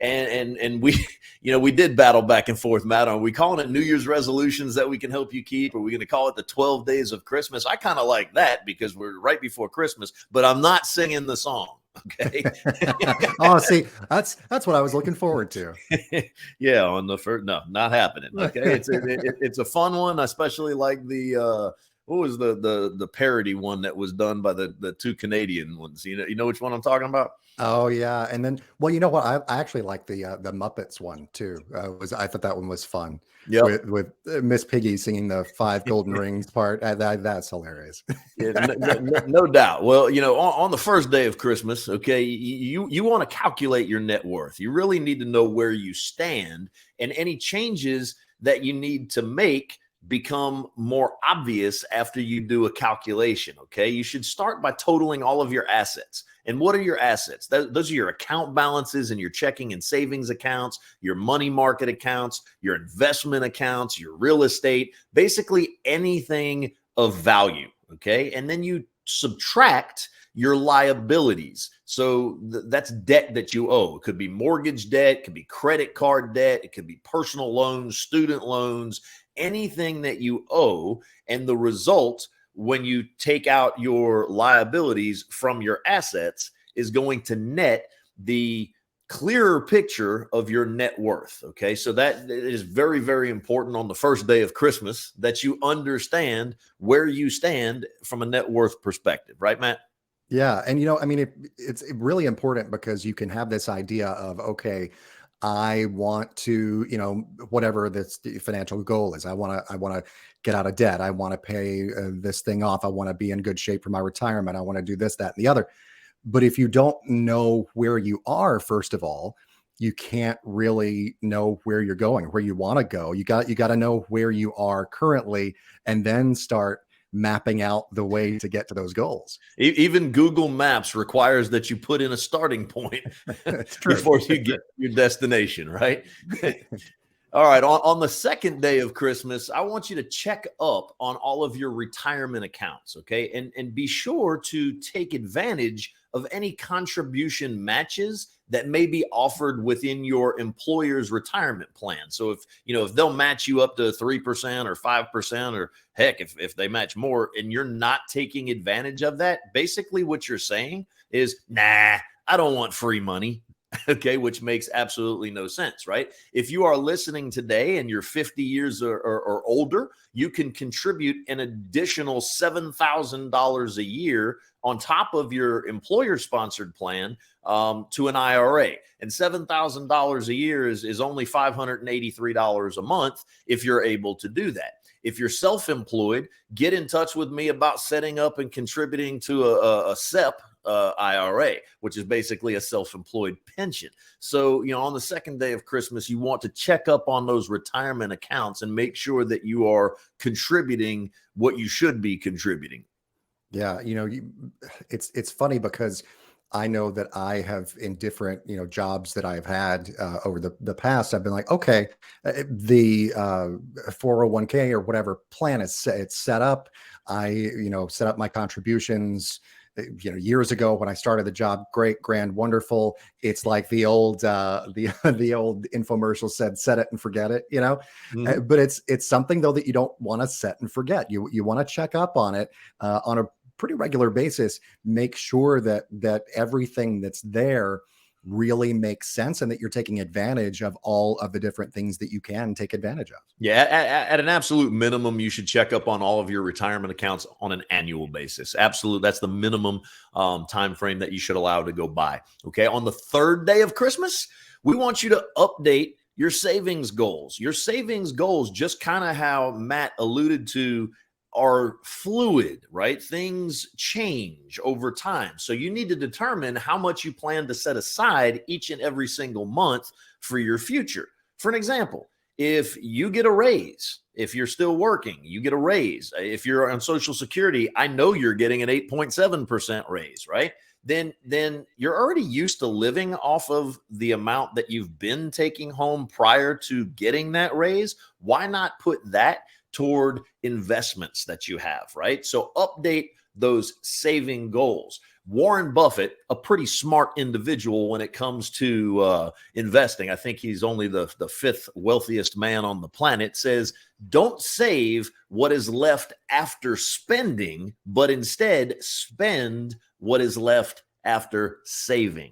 And we, we did battle back and forth, Matt. Are we calling it New Year's resolutions that we can help you keep? Are we going to call it the 12 days of Christmas? I kind of like that because we're right before Christmas, but I'm not singing the song. Okay. Oh, see, that's what I was looking forward to. Yeah, on the first, no, not happening. Okay, it's a fun one. I especially like the what was the parody one that was done by the two Canadian ones. You know which one I'm talking about? Oh yeah, and then well, you know what? I actually like the Muppets one too. I thought that one was fun. Yep. With Miss Piggy singing the 5 golden rings part. That's hilarious. Yeah, no doubt. Well, on the first day of Christmas, okay, you want to calculate your net worth. You really need to know where you stand, and any changes that you need to make become more obvious after you do a calculation. Okay, you should start by totaling all of your assets. And what are your assets? Those are your account balances and your checking and savings accounts, your money market accounts, your investment accounts, your real estate, basically anything of value. Okay. And then you subtract your liabilities. So that's debt that you owe. It could be mortgage debt, it could be credit card debt, it could be personal loans, student loans, anything that you owe. And the result, when you take out your liabilities from your assets, is going to net the clearer picture of your net worth. Okay. So that is very, very important on the first day of Christmas that you understand where you stand from a net worth perspective. Right, Matt? Yeah. And, I mean, it's really important because you can have this idea of, okay, I want to, whatever this financial goal is, I want to get out of debt. I want to pay this thing off. I want to be in good shape for my retirement. I want to do this, that, and the other. But if you don't know where you are, first of all, you can't really know where you're going, where you want to go. You got to know where you are currently, and then start mapping out the way to get to those goals. Even Google Maps requires that you put in a starting point before you get your destination, right? All right. On the second day of Christmas, I want you to check up on all of your retirement accounts, okay? And be sure to take advantage of any contribution matches that may be offered within your employer's retirement plan. So if they'll match you up to 3% or 5%, or heck, if they match more and you're not taking advantage of that, basically what you're saying is, nah, I don't want free money. Okay, which makes absolutely no sense, right? If you are listening today and you're 50 years or older, you can contribute an additional $7,000 a year on top of your employer-sponsored plan to an IRA. And $7,000 a year is only $583 a month if you're able to do that. If you're self-employed, get in touch with me about setting up and contributing to a SEP IRA, which is basically a self-employed pension. So, on the second day of Christmas, you want to check up on those retirement accounts and make sure that you are contributing what you should be contributing. Yeah. It's funny because I know that I have, in different, jobs that I've had over the past, I've been like, okay, the 401k or whatever plan it's set up. I, set up my contributions, years ago when I started the job. Great, grand, wonderful. It's like the old the old infomercial said, set it and forget it, Mm-hmm. But it's something though that you don't want to set and forget. You want to check up on it on a pretty regular basis. Make sure that everything that's there really makes sense and that you're taking advantage of all of the different things that you can take advantage of. Yeah, at an absolute minimum, you should check up on all of your retirement accounts on an annual basis. Absolute, that's the minimum time frame that you should allow to go by. Okay, on the third day of Christmas, we want you to update your savings goals. Your savings goals, just kind of how Matt alluded to, are fluid, right? Things change over time. So you need to determine how much you plan to set aside each and every single month for your future. For an example, if you get a raise, if you're still working, you get a raise. If you're on Social Security, I know you're getting an 8.7% raise, right? Then you're already used to living off of the amount that you've been taking home prior to getting that raise. Why not put that toward investments that you have, right? So update those saving goals. Warren Buffett, a pretty smart individual when it comes to investing, I think he's only the fifth wealthiest man on the planet, says, don't save what is left after spending, but instead spend what is left after saving.